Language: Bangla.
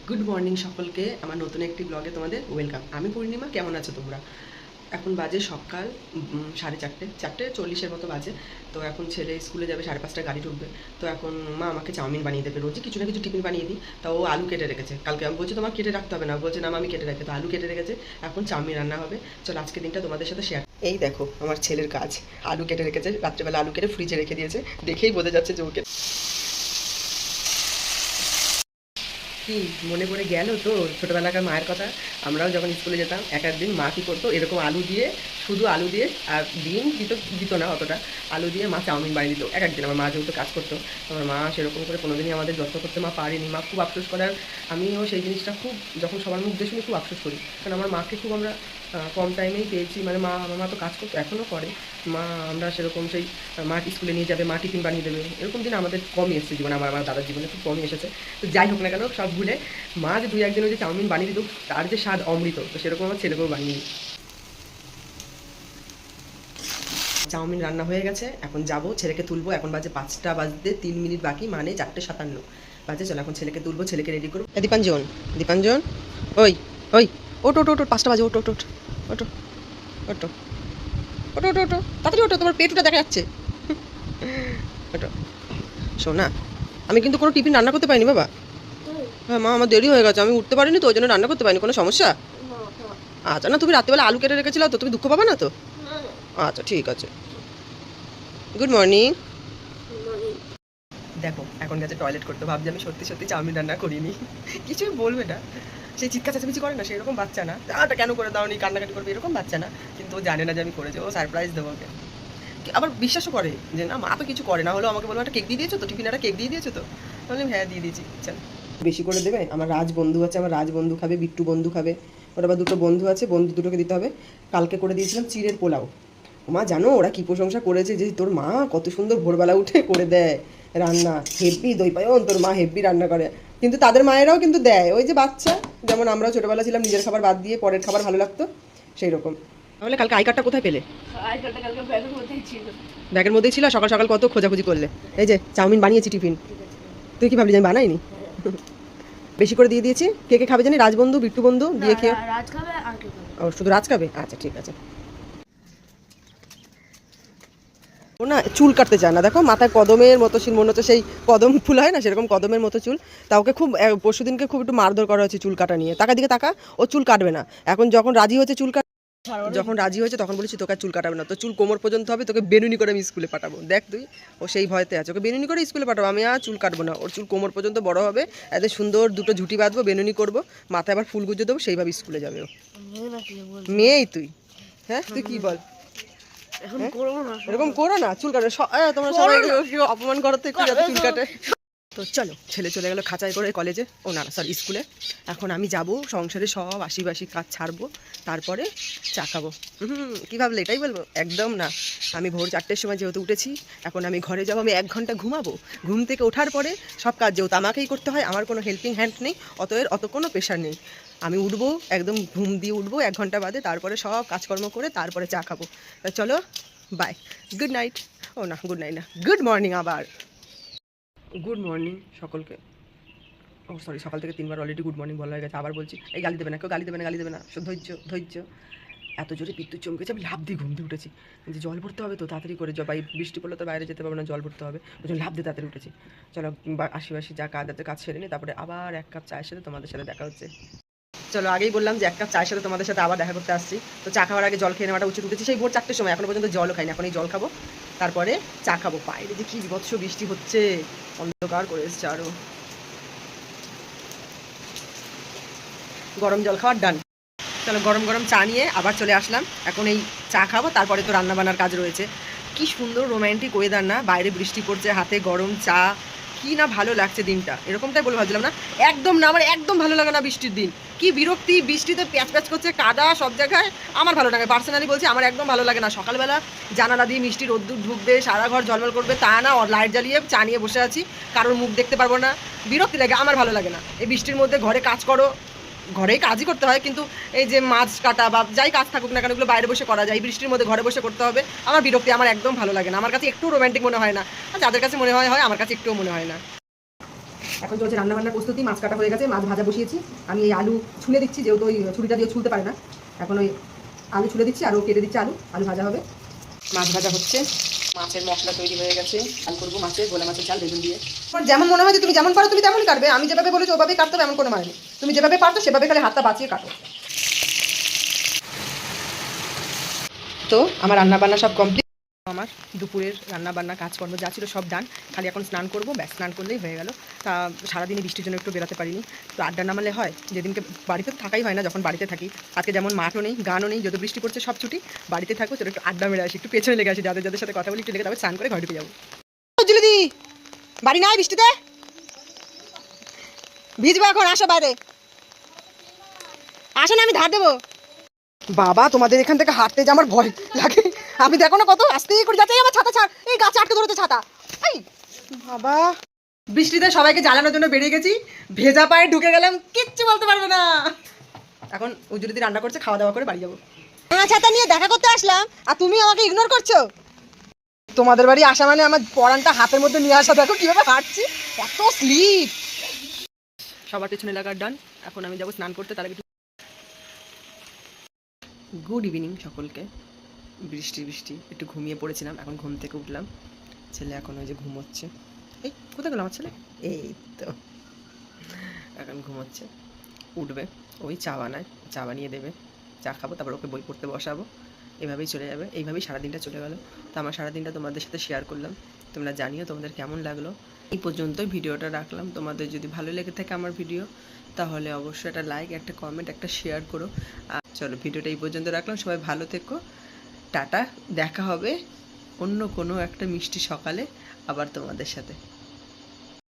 গুড মর্নিং সকলকে আমার নতুন একটি ব্লগে তোমাদের ওয়েলকাম। আমি পূর্ণিমা, কেমন আছো তোমরা? এখন বাজে সকাল 4:30 মতো বাজে। তো এখন ছেলে স্কুলে যাবে, 5:30 গাড়ি ঢুকবে। তো এখন মা আমাকে চাউমিন বানিয়ে দেবে, রোজই কিছু না কিছু টিফিন বানিয়ে দিই। তা ও আলু কেটে রেখেছে, কালকে আমি বলছি তোমার কেটে রাখতে হবে না, বলছে না আমি কেটে রাখি। তো আলু কেটে রেখেছে, এখন চাউমিন রান্না হবে। চলো আজকে দিনটা তোমাদের সাথে শেয়ার। এই দেখো আমার ছেলের কাজ, আলু কেটে রেখেছে, রাত্রেবেলা আলু কেটে ফ্রিজে রেখে দিয়েছে, দেখেই বোঝা যাচ্ছে যে ওকে কি মনে পড়ে গেল তো ছোটোবেলাকার মায়ের কথা। আমরাও যখন স্কুলে যেতাম, এক একদিন মা কী করতো, এরকম আলু দিয়ে, শুধু আলু দিয়ে, আর ডিম দিত না অতটা, আলু দিয়ে মা চাউমিন বানিয়ে দিত। এক একদিন আমার মা যেহেতু কাজ করতো, আমার মা সেরকম করে কোনোদিনই আমাদের যত্ন করতে মা পারেনি। মা খুব আফসোস করে, আর আমিও সেই জিনিসটা খুব, যখন সবার মুখ দিয়ে শুনি খুব আফসোস করি, কারণ আমার মাকে খুব আমরা কম টাইমেই পেয়েছি। মানে আমার মা তো কাজ করতো, এখনও করে মা। আমরা সেরকম সেই মা স্কুলে নিয়ে যাবে, মা টিফিন বানিয়ে দেবে, এরকম দিন আমাদের কমই এসেছে জীবনে, আমার দাদার জীবনে খুব কমই এসেছে। তো যাই হোক না কেন, সব ভুলে মা যে 2-1 দিন ওই যে চাউমিন বানিয়ে দিত, তার যে স্বাদ অমৃত, তো সেরকম আমার ছেলেকেও বানিয়ে দিই। চাউমিন রান্না হয়ে গেছে, এখন যাব ছেলেকে তুলবো। এখন বাজে 5টা বাজতে 3 মিনিট বাকি, মানে 4:57 বাজে। চলো এখন ছেলেকে তুলবো, ছেলেকে রেডি করবো। দীপাঞ্জন, দীপাঞ্জন, ওই ওই, ওটো ওটো ওটো, 5টা বাজে, ওটো ওটো ওটো ওটো ওটো ওটো ওটো ওটো, তাড়াতাড়ি ওটো, তোমার পেট ওটা দেখা যাচ্ছে। ওটো, শোনা, আমি কিন্তু কোনো টিফিন রান্না করতে পারিনি বাবা। হ্যাঁ মা, আমার দেরি হয়ে গেছে, আমি উঠতে পারিনি তো, ওই জন্য রান্না করতে পারিনি। কোনো সমস্যা? আচ্ছা, না তুমি রাত্রিবেলা আলু কেটে রেখেছিল তো, তুমি দুঃখ পাবে না তো? আচ্ছা ঠিক আছে। Good morning. দেখো এখন গেছে টয়লেট করতে, ভাবছি আমি সত্যি সত্যি চাউমিন রান্না করিনি। কিছুই বলবে না, সেই চিৎকার চেঁচামেচি করে না, সেই রকম বাচ্চা না। এটা কেন করে দাও নি, কান্নাকাটি করবে, এরকম বাচ্চা না। কিন্তু ও জানে না যে আমি করেছি, ও সারপ্রাইজ দেবো ওকে। আবার বিশ্বাসও করে যে না, মা তো কিছু করে না, হলেও আমাকে বলবো একটা কেক দিয়ে দিয়েছো তো, টিফিনে একটা কেক দিয়ে দিয়েছো তো। বললাম হ্যাঁ দিয়ে দিয়েছি, চল। বেশি করে দেবে, আমার রাজ বন্ধু আছে, আমার রাজ বন্ধু খাবে, বিট্টু বন্ধু খাবে, ওর আবার 2টো বন্ধু আছে, বন্ধু দুটোকে দিতে হবে। কালকে করে দিয়েছিলাম চিড়ের পোলাও। মা জানো ওরা কী প্রশংসা করেছে, যে তোর মা কত সুন্দর ভোরবেলা উঠে করে দেয় রান্না, হেব্বি দই পায়ন, তোর মা হেব্বি রান্না করে। কিন্তু তাদের মায়েরাও কিন্তু দেয়, ওই যে বাচ্চা, যেমন আমরাও ছোটোবেলা ছিলাম, নিজের খাবার বাদ দিয়ে পরের খাবার ভালো লাগতো, সেই রকম। তাহলে কালকে আই কার্ডটা কোথায় পেলে? ব্যাগের মধ্যেই ছিল। সকাল সকাল কত খোঁজাখুঁজি করলে। এই যে চাউমিন বানিয়েছি টিফিন, তুই কি ভাবলি যে আমি বানাইনি? বেশি করে দিয়ে দিয়েছি। কে কে খাবে জানি, রাজবন্ধু, বিট্টু বন্ধু দিয়ে খেয়ে। ও শুধু রাজ খাবে, আচ্ছা ঠিক আছে। ও না চুল কাটতে চায় না, দেখো মাথায় কদমের মতো চুল, মনে হচ্ছে সেই কদম ফুল হয় না, সেরকম কদমের মতো চুল। তা ওকে খুব পরশুদিনকে খুব একটু মারধর করা হয়েছে চুল কাটা নিয়ে। টাকা দিকে টাকা, ও চুল কাটবে না। এখন যখন রাজি হয়েছে চুল কাট, যখন রাজি হয়েছে তখন বলেছি তোকে চুল কাটাবে না, তো চুল কোমর পর্যন্ত হবে, তোকে বেনুনি করে আমি স্কুলে পাঠাবো। দেখ তুই, ও সেই ভয়তে আছে, ওকে বেনুনি করে স্কুলে পাঠাবো। আমি আর চুল কাটবো না, ওর চুল কোমর পর্যন্ত বড় হবে, এত সুন্দর 2টো ঝুঁটি বাঁধবো, বেনুনি করবো, মাথায় আবার ফুল গুঁজে দেবো, সেইভাবে স্কুলে যাবে ও। মেয়েই তুই, হ্যাঁ তুই কি বল? এরকম করো না, চুল কাটে তোমরা সবাই অপমান করো তো একটু, যাতে চুল কাটে। তো চলো, ছেলে চলে গেলো খাঁচাই করে কলেজে, ও না সরি স্কুলে। এখন আমি যাব সংসারে সব আশিবাসি কাজ ছাড়বো, তারপরে চা খাবো। কী ভাবলে এটাই বলবো? একদম না। আমি ভোর 4টের সময় যেহেতু উঠেছি, এখন আমি ঘরে যাবো, আমি 1 ঘন্টা ঘুমাবো। ঘুম থেকে ওঠার পরে সব কাজ যেহেতু আমাকেই করতে হয়, আমার কোনো হেল্পিং হ্যান্ড নেই, অত কোনো প্রেশার নেই। আমি উঠবো, একদম ঘুম দিয়ে উঠবো 1 ঘন্টা বাদে, তারপরে সব কাজকর্ম করে তারপরে চা খাবো। তা চলো, বাই, গুড নাইট। ও না গুড নাইট না, গুড মর্নিং আবার। গুড মর্নিং সকলকে। ও সরি, সকাল থেকে 3বার অলরেডি গুড মর্নিং বলা হয়ে গেছে, আবার বলছি। এই গালি দেবে না, কেউ গালি দেবে না, গালি দেবে না, ধৈর্য ধৈর্য। এত জোরে বিদ্যুৎ চমকেছে, আমি লাফ দিয়ে ঘুম দিয়ে উঠেছি, যে জল ভরতে হবে তো তাড়াতাড়ি করে, বৃষ্টি পড়লে তো বাইরে যেতে পারবো না, জল ভরতে হবে, ওই জন্য লাফ দিয়ে তাড়াতাড়ি উঠেছি। চলো আশিবাসি যা কাজ আছে কাজ সেরে নিই, তারপরে আবার 1 কাপ চায়ের সাথে তোমাদের সাথে দেখা হচ্ছে। চলো, আগেই বললাম যে 1 কাপ চায়ের সাথে তোমাদের সাথে আবার দেখা করতে আসছি। তো চা খাওয়ার আগে জল খেয়ে নেওয়াটা উচিত। উঠেছি সেই ভোর 4টের সময়, এখনো পর্যন্ত জলও খাইনি, এখন এই জল খাবো, তারপরে চা খাবো। বাইরে যে কি বিভৎস বৃষ্টি হচ্ছে, অন্ধকার করে এসছে আরও। গরম জল খাওয়ার ডান। চলো গরম গরম চা নিয়ে আবার চলে আসলাম, এখন এই চা খাবো, তারপরে তো রান্নাবান্নার কাজ রয়েছে। কি সুন্দর রোম্যান্টিক ওয়েদার না, বাইরে বৃষ্টি পড়ছে, হাতে গরম চা, কি না ভালো লাগছে দিনটা। এরকমটাই বলে ভাবছিলাম না, একদম না, আমার একদম ভালো লাগে না বৃষ্টির দিন। কি বিরক্তি, বৃষ্টিতে প্যাচ প্যাচ করছে, কাদা সব জায়গায়, আমার ভালো লাগে। পার্সোনালি বলছি, আমার একদম ভালো লাগে না। সকালবেলা জানালা দিয়ে মিষ্টি রোদ্দুর ঢুকবে, সারা ঘর ঝলমল করবে, তা না, লাইট জ্বালিয়ে চা নিয়ে বসে আছি, কারোর মুখ দেখতে পারবো না, বিরক্তি লাগে, আমার ভালো লাগে না। এই বৃষ্টির মধ্যে ঘরে কাজ করো, ঘরেই কাজই করতে হয়, কিন্তু এই যে মাছ কাটা বা যাই কাজ থাকুক না কেন, এগুলো বাইরে বসে করা যায়, বৃষ্টির মধ্যে ঘরে বসে করতে হবে, আমার বিরক্তি, আমার একদম ভালো লাগে না। আমার কাছে একটু রোম্যান্টিক মনে হয় না, আর যাদের কাছে মনে হয় হয়, আমার কাছে একটুও মনে হয় না। এখন চলছে রান্নাবান্নার প্রস্তুতি। মাছ কাটা হয়ে গেছে, মাছ ভাজা বসিয়েছি। আমি এই আলু ছুলে দিচ্ছি, যেহেতু ওই ছুরিটা দিয়ে ছুলতে পারে না, এখন ওই আলু ছুলে দিচ্ছি আর ও কেটে দিচ্ছে আলু। আলু ভাজা হবে, মাছ ভাজা হচ্ছে। মাছের মশলা তৈরি হয়ে গেছে। চাল করবো মাছের, গোলা মাছের চাল বেগুন দিয়ে। তোমার যেমন মনে হয় যে তুমি যেমন পারো তুমি তেমনই কাটবে। আমি যেভাবে বলেছি ওভাবেই কাটতে হবে, এমন কোনো মানে নেই। তুমি যেভাবে পারতো সেভাবে খালি হাতটা বাঁচিয়ে কাটো। তো আমার রান্নাবান্না সব কমপ্লিট। আমার দুপুরের রান্নাবান্না কাজকর্ম যা ছিল সব ডান। খালি এখন স্নান করবো, ব্যাস স্নান করলেই হয়ে গেল। তা সারাদিনে বৃষ্টির জন্য একটু বেরোতে পারিনি। তো আড্ডা নামালে হয়, যেদিনকে বাড়িতে থাকাই হয় না যখন বাড়িতে থাকি। আজকে যেমন মাঠও নেই, গানও নেই, যত বৃষ্টি পড়ছে সব ছুটি। বাড়িতে থাকো, চলো একটু আড্ডা মেরে আসি, একটু পেছনে লেগে আসি, যাদের যাদের সাথে কথা বলি একটু লেগে, তারপর স্নান করে ঘরে ঢুকে যাবো। দিদি বাড়ি নাই বৃষ্টিতে, ভিজবো এখন, আসো বাইরে আসো না, আমি ধার দেবো। বাবা তোমাদের এখান থেকে হাঁটতে যে আমার ভয় লাগে। আমি দেখো না কত আস্তেই করে যাচ্ছে। আমার ছাতা ছাড়, এই গাছে আটকে ধরেছে ছাতা। এই বাবা, বৃষ্টিতে সবাইকে জ্বালানোর জন্য বেরিয়ে গেছি, ভেজা পায়ে ঢুকে গেলাম, কিচ্ছু বলতে পারবে না। এখন উজুরিদি রান্না করছে, খাওয়া দাওয়া করে বাড়ি যাবো। ছাতা নিয়ে দেখা করতে আসলাম আর তুমি আমাকে ইগনোর করছো। তোমাদের বাড়ি আসা মানে আমার পরানটা হাতের মধ্যে নিয়ে আসা। দেখো কিভাবে হাঁটছি, এত স্লিপ। সবার পেছনে লাগার ডান। এখন আমি যাবো স্নান করতে, তার আগে গুড ইভিনিং সকলকে। বৃষ্টি বৃষ্টি একটু ঘুমিয়ে পড়েছিলাম, এখন ঘুম থেকে উঠলাম। ছেলে এখন ওই যে ঘুমোচ্ছে। এই কোথায় গেল আমার ছেলে? এই তো এখন ঘুমোচ্ছে, উঠবে, ওই চা বানায়, চা বানিয়ে দেবে, চা খাবো, তারপর ওকে বই পড়তে বসাবো। এভাবেই চলে যাবে, এইভাবেই সারাদিনটা চলে গেলো। তো আমার সারাদিনটা তোমাদের সাথে শেয়ার করলাম। তোমরা জানিও তোমাদের কেমন লাগলো। এই পর্যন্তই ভিডিওটা রাখলাম। তোমাদের যদি ভালো লেগে থাকে আমার ভিডিও, তাহলে অবশ্যই একটা লাইক, একটা কমেন্ট, একটা শেয়ার করো। আর চলো ভিডিওটা এই পর্যন্ত রাখলাম। সবাই ভালো থেকো, টাটা। দেখা হবে অন্য কোনো একটা মিষ্টি সকালে আবার তোমাদের সাথে।